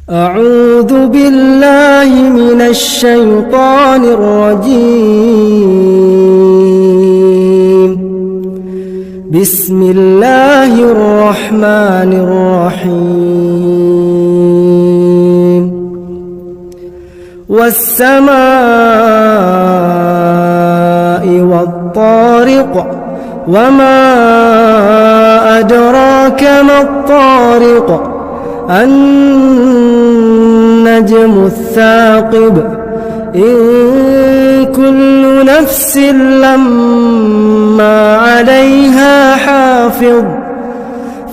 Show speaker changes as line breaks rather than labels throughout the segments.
أعوذ بالله من الشيطان الرجيم. بسم الله الرحمن الرحيم. والسماء والطارق وما أدراك ما الطارق النجم الثاقب إن كل نفس لما عليها حافظ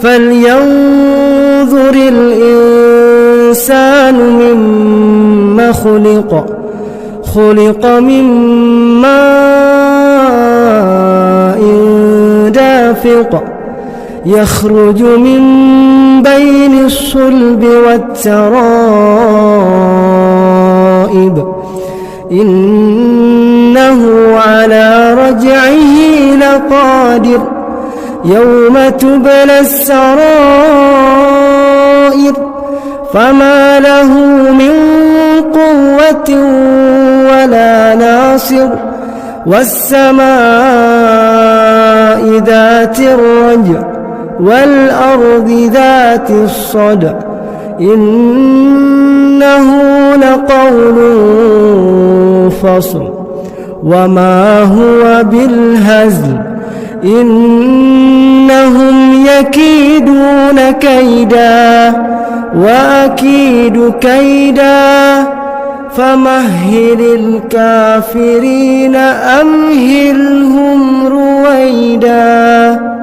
فلينظر الإنسان مما خلق من ماء دافق يخرج من بين الصلب والترائب إنه على رجعه لقادر يوم تبلى السرائر فما له من قوة ولا ناصر والسماء ذات الرجع والأرض ذات الصدع إنه لقول فصل وما هو بالهزل إنهم يكيدون كيدا وأكيد كيدا فمهل الكافرين أمهلهم رويدا.